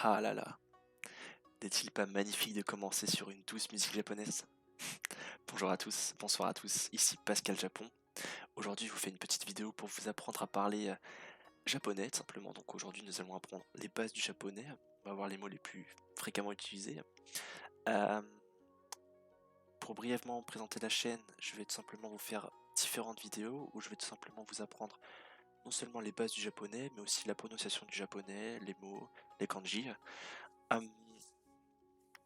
Ah là là, n'est-il pas magnifique de commencer sur une douce musique japonaise? Bonjour à tous, bonsoir à tous, ici Pascal Japon. Aujourd'hui je vous fais une petite vidéo pour vous apprendre à parler japonais tout simplement. Donc aujourd'hui nous allons apprendre les bases du japonais, on va voir les mots les plus fréquemment utilisés. Euh, pour brièvement présenter la chaîne, je vais tout simplement vous faire différentes vidéos où je vais tout simplement vous apprendre non seulement les bases du japonais, mais aussi la prononciation du japonais, les mots, les kanji. Euh,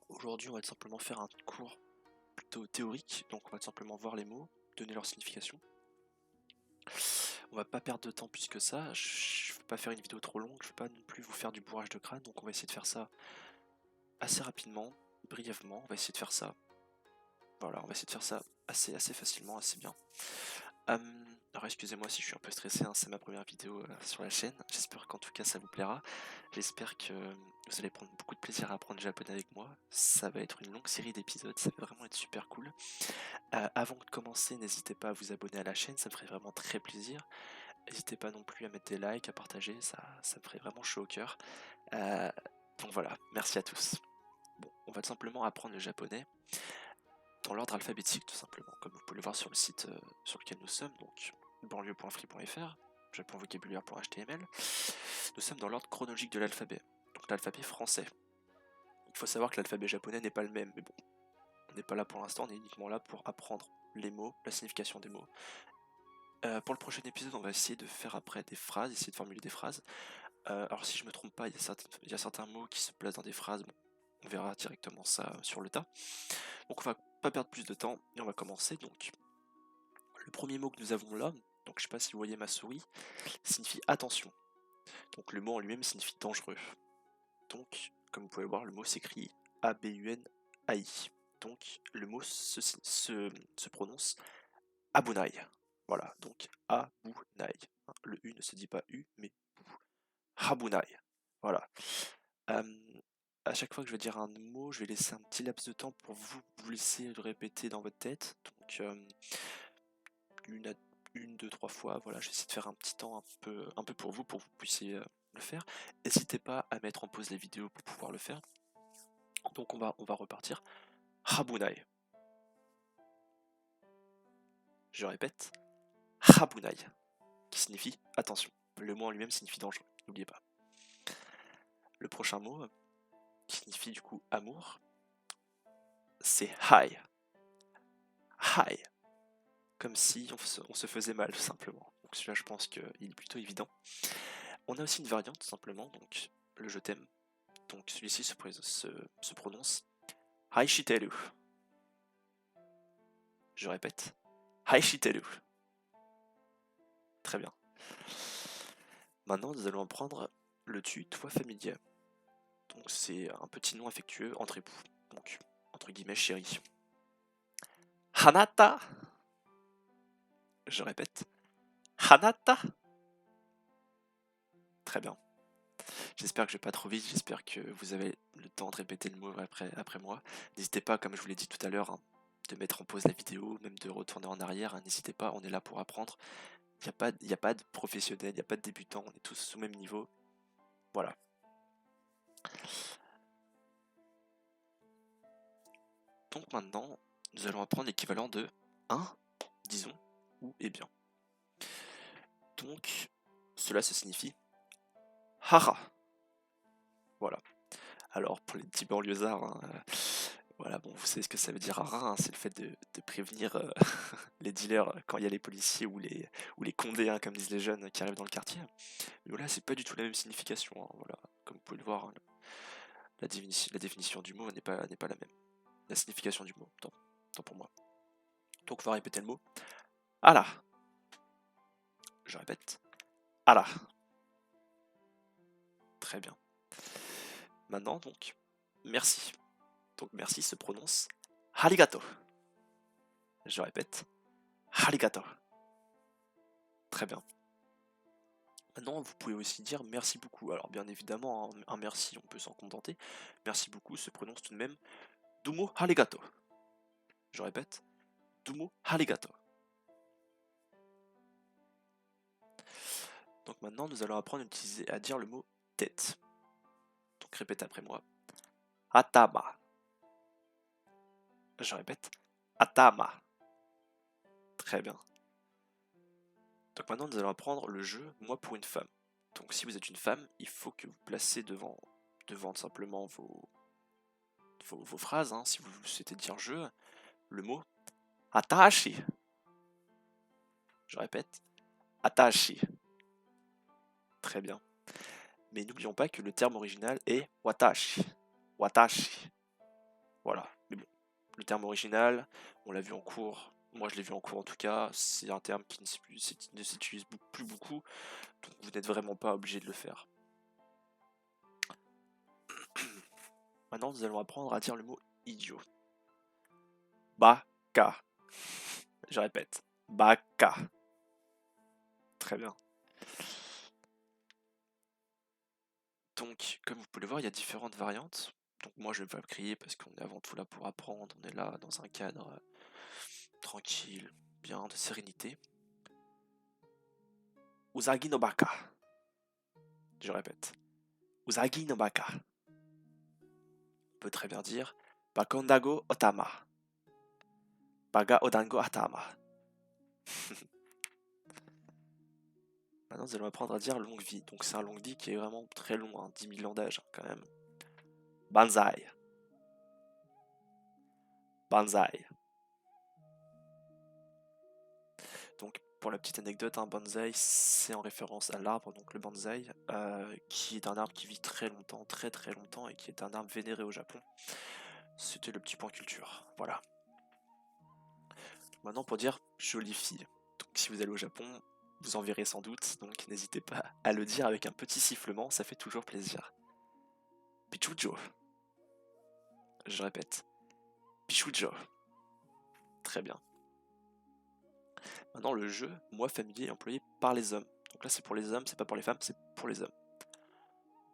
Aujourd'hui on va tout simplement faire un cours plutôt théorique, donc on va tout simplement voir les mots, donner leur signification. On va pas perdre de temps plus que ça, je ne vais pas faire une vidéo trop longue, je ne vais pas non plus vous faire du bourrage de crâne, donc on va essayer de faire ça assez rapidement, brièvement, on va essayer de faire ça, voilà, on va essayer de faire ça assez facilement, assez bien. Alors excusez-moi si je suis un peu stressé, hein, c'est ma première vidéo sur la chaîne, j'espère qu'en tout cas ça vous plaira, j'espère que vous allez prendre beaucoup de plaisir à apprendre le japonais avec moi, ça va être une longue série d'épisodes, ça va vraiment être super cool. Avant de commencer, n'hésitez pas à vous abonner à la chaîne, ça me ferait vraiment très plaisir. N'hésitez pas non plus à mettre des likes, à partager, ça me ferait vraiment chaud au cœur. Euh, donc voilà, merci à tous. Bon, on va tout simplement apprendre le japonais dans l'ordre alphabétique, tout simplement, comme vous pouvez le voir sur le site sur lequel nous sommes, donc banlieue.free.fr, japonvocabulaire.html. Nous sommes dans l'ordre chronologique de l'alphabet, donc l'alphabet français. Il faut savoir que l'alphabet japonais n'est pas le même, mais bon, on n'est pas là pour l'instant, on est uniquement là pour apprendre les mots, la signification des mots. Pour le prochain épisode, on va essayer de faire après des phrases, essayer de formuler des phrases. Alors si je me trompe pas, il y a certains mots qui se placent dans des phrases, bon, on verra directement ça sur le tas. Donc on va pas perdre plus de temps et on va commencer. Donc le premier mot que nous avons là, donc je sais pas si vous voyez ma souris, signifie attention. Donc le mot en lui-même signifie dangereux. Donc comme vous pouvez le voir, le mot s'écrit A-B-U-N-A-I. Donc le mot se prononce Abunai. Voilà, donc Abunai. Le U ne se dit pas U, mais Habunai. Voilà. À chaque fois que je vais dire un mot, je vais laisser un petit laps de temps pour vous laisser le répéter dans votre tête. Donc une, deux, trois fois. Voilà, j'essaie de faire un petit temps un peu pour vous que vous puissiez le faire. N'hésitez pas à mettre en pause les vidéos pour pouvoir le faire. Donc on va repartir. Habunai. Je répète. Habunai. Qui signifie attention. Le mot en lui-même signifie dangereux. N'oubliez pas. Le prochain mot, qui signifie du coup amour, c'est hai. Hai. Comme si on se faisait mal, tout simplement. Donc celui-là, je pense qu'il est plutôt évident. On a aussi une variante, tout simplement, donc le je t'aime. Donc celui-ci se prononce Haishiteru. Je répète, Haishiteru. Très bien. Maintenant, nous allons prendre le tu, toi familier. Donc c'est un petit nom affectueux entre époux. Donc, entre guillemets, chérie. Hanata. Je répète, Hanata. Très bien. J'espère que je vais pas trop vite, j'espère que vous avez le temps de répéter le mot après moi. N'hésitez pas, comme je vous l'ai dit tout à l'heure, hein, de mettre en pause la vidéo, même de retourner en arrière. Hein, n'hésitez pas, on est là pour apprendre. Il y a pas de professionnel, il n'y a pas de débutant, on est tous au même niveau. Voilà. Donc maintenant, nous allons apprendre l'équivalent de un, disons, ou et bien. Donc, cela se signifie hara. Voilà. Alors, pour les petits banlieusards, hein, voilà, bon, vous savez ce que ça veut dire hara, hein, c'est le fait de prévenir les dealers quand il y a les policiers ou les condés, hein, comme disent les jeunes qui arrivent dans le quartier. Mais voilà, c'est pas du tout la même signification, hein, voilà. Comme vous pouvez le voir, hein, la définition du mot n'est pas la même. La signification du mot, tant pour moi. Donc on va répéter le mot. Ala. Je répète. Ala. Très bien. Maintenant, donc, merci. Donc merci se prononce Harigato. Je répète. Harigato. Très bien. Maintenant, vous pouvez aussi dire merci beaucoup. Alors bien évidemment, un merci, on peut s'en contenter. Merci beaucoup se prononce tout de même Dumo Harigato. Je répète. Dumo Harigato. Donc maintenant, nous allons apprendre à dire le mot tête. Donc répète après moi. Atama. Je répète. Atama. Très bien. Donc maintenant, nous allons apprendre le jeu moi pour une femme. Donc si vous êtes une femme, il faut que vous placez devant simplement vos phrases, hein, si vous souhaitez dire jeu, le mot Atashi. Je répète, Atashi. Très bien. Mais n'oublions pas que le terme original est Watashi. Watashi. Voilà. Mais bon, le terme original, on l'a vu en cours. Moi, je l'ai vu en cours en tout cas. C'est un terme qui ne s'utilise plus beaucoup. Donc, vous n'êtes vraiment pas obligé de le faire. Maintenant, nous allons apprendre à dire le mot idiot. Baka. Je répète. Baka. Très bien. Donc, comme vous pouvez le voir, il y a différentes variantes. Donc moi, je ne vais pas crier parce qu'on est avant tout là pour apprendre. On est là dans un cadre tranquille, bien, de sérénité. Usagi no baka. Je répète. Usagi no baka. On peut très bien dire Bakondago otama. Baga odango atama. Maintenant, nous allons apprendre à dire longue vie. Donc c'est un longue vie qui est vraiment très long, hein, 10 000 ans d'âge quand même. Banzai. Banzai. Donc pour la petite anecdote, un bonsaï c'est en référence à l'arbre, donc le bonsaï, qui est un arbre qui vit très longtemps, très très longtemps, et qui est un arbre vénéré au Japon. C'était le petit point culture, voilà. Maintenant pour dire jolie fille. Donc si vous allez au Japon, vous en verrez sans doute, donc n'hésitez pas à le dire avec un petit sifflement, ça fait toujours plaisir. Pichujo. Je répète. Pichujo. Très bien. Maintenant le jeu, moi familier, est employé par les hommes. Donc là c'est pour les hommes, c'est pas pour les femmes, c'est pour les hommes.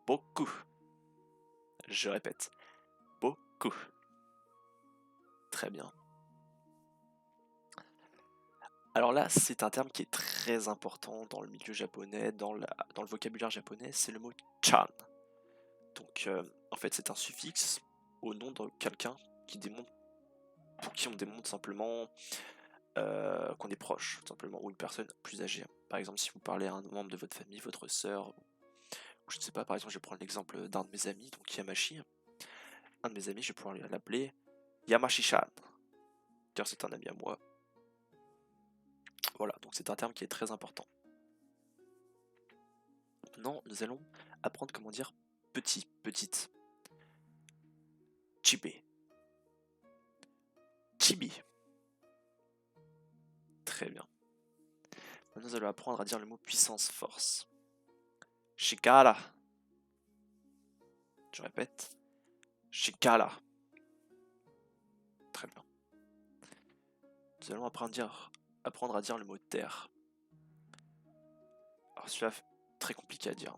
Beaucoup. Je répète. Beaucoup. Très bien. Alors là, c'est un terme qui est très important dans le milieu japonais, dans le vocabulaire japonais, c'est le mot chan. Donc en fait c'est un suffixe au nom de quelqu'un pour qui on démontre simplement qu'on est proche, tout simplement, ou une personne plus âgée. Par exemple, si vous parlez à un membre de votre famille, votre sœur, ou je ne sais pas, par exemple, je vais prendre l'exemple d'un de mes amis, donc Yamashi. Un de mes amis, je vais pouvoir l'appeler Yamashi-chan, car c'est un ami à moi. Voilà, donc c'est un terme qui est très important. Maintenant, nous allons apprendre comment dire petit, petite. Chibi. Chibi. Très bien. Maintenant, nous allons apprendre à dire le mot puissance, force. Shikara. Je répète. Shikara. Très bien. Nous allons apprendre à dire le mot terre. Alors celui-là, très compliqué à dire.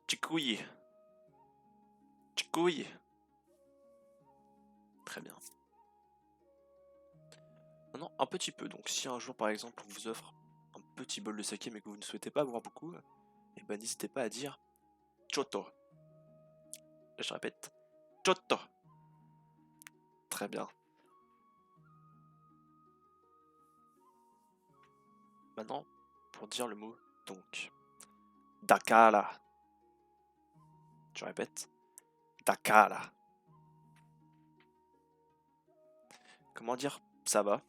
Chikuyi. Chikuyi. Très bien. Maintenant, un petit peu. Donc si un jour, par exemple, on vous offre un petit bol de saké mais que vous ne souhaitez pas boire beaucoup, eh ben, n'hésitez pas à dire Choto. Je répète. Choto. Très bien. Maintenant, pour dire le mot donc. Dakara. Je répète. Dakara. Comment dire ça va?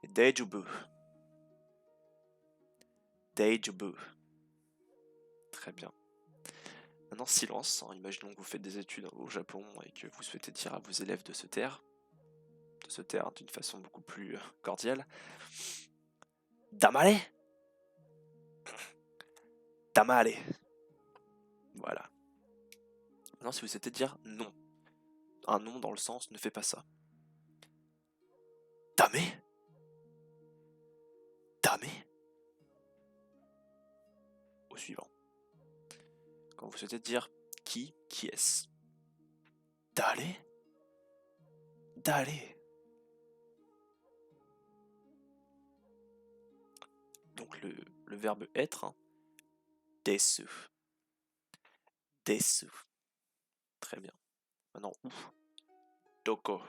Daijubu. Daijubu. Très bien. Maintenant, silence. Hein, imaginons que vous faites des études au Japon et que vous souhaitez dire à vos élèves de se taire d'une façon beaucoup plus cordiale. Damare. Damare. Voilà. Maintenant, si vous souhaitez dire non. Un non dans le sens ne fais pas ça. Dame. Dame. Au suivant. Quand vous souhaitez dire qui est-ce? Dale. Dale. Donc le verbe être, hein. Desu. desu. Très bien. Maintenant, doko.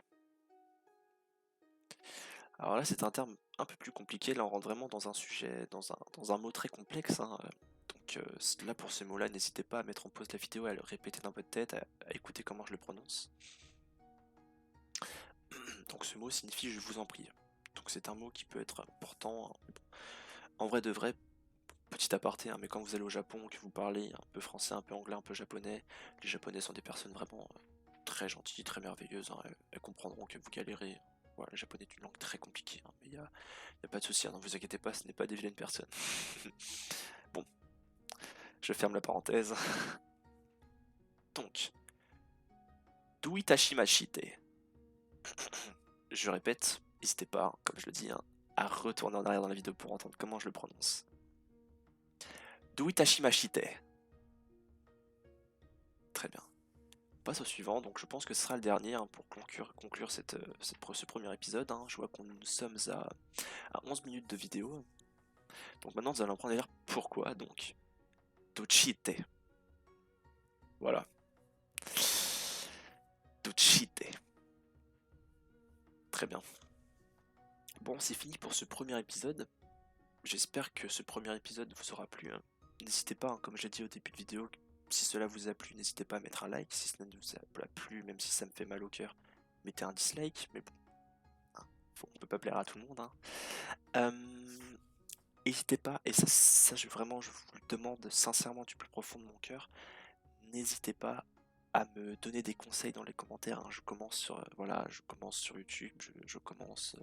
Alors là, c'est un terme un peu plus compliqué. Là, on rentre vraiment dans un sujet, dans un mot très complexe, hein. Donc là, pour ce mot-là, n'hésitez pas à mettre en pause la vidéo, à le répéter dans votre tête, à écouter comment je le prononce. Donc ce mot signifie je vous en prie. Donc c'est un mot qui peut être important. En vrai de vrai, petit aparté, hein, mais quand vous allez au Japon, que vous parlez un peu français, un peu anglais, un peu japonais, les japonais sont des personnes vraiment très gentilles, très merveilleuses, hein. Elles comprendront que vous galérez. Voilà, le japonais est une langue très compliquée, hein, mais y a pas de souci, hein, ne vous inquiétez pas, ce n'est pas des vilaines personnes. Bon, je ferme la parenthèse. Donc, Duitashimashite. Je répète, n'hésitez pas, comme je le dis, hein, à retourner en arrière dans la vidéo pour entendre comment je le prononce. Duitashimashite. Très bien. On passe au suivant, donc je pense que ce sera le dernier, hein, pour conclure ce premier épisode, hein. Je vois qu'on nous sommes à 11 minutes de vidéo. Donc maintenant nous allons apprendre à dire pourquoi, donc Duchite. Voilà. Duchite. Très bien. Bon, c'est fini pour ce premier épisode. J'espère que ce premier épisode vous aura plu, hein. N'hésitez pas, hein, comme j'ai dit au début de vidéo, si cela vous a plu, n'hésitez pas à mettre un like. Si cela ne vous a pas plu, même si ça me fait mal au cœur, mettez un dislike. Mais bon, hein, on peut pas plaire à tout le monde, hein. N'hésitez pas, et ça vraiment, je vous le demande sincèrement du plus profond de mon cœur, n'hésitez pas à me donner des conseils dans les commentaires, hein. Je commence sur, voilà, je commence sur YouTube, je commence.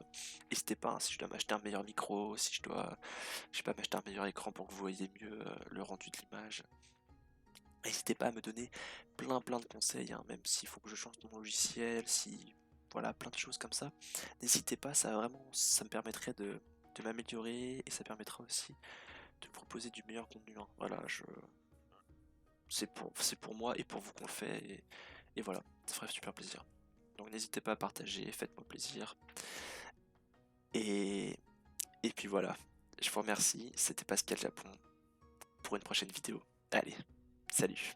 N'hésitez pas, hein, si je dois m'acheter un meilleur micro, si je dois, je sais pas, m'acheter un meilleur écran pour que vous voyez mieux le rendu de l'image. N'hésitez pas à me donner plein de conseils, hein, même s'il faut que je change mon logiciel, si voilà, plein de choses comme ça. N'hésitez pas, ça me permettrait de m'améliorer, et ça permettra aussi de proposer du meilleur contenu, hein. Voilà, c'est pour moi et pour vous qu'on le fait, et voilà, ça ferait super plaisir. Donc n'hésitez pas à partager, faites-moi plaisir. Et, et puis voilà, je vous remercie, c'était Pascal Japon pour une prochaine vidéo. Allez, salut!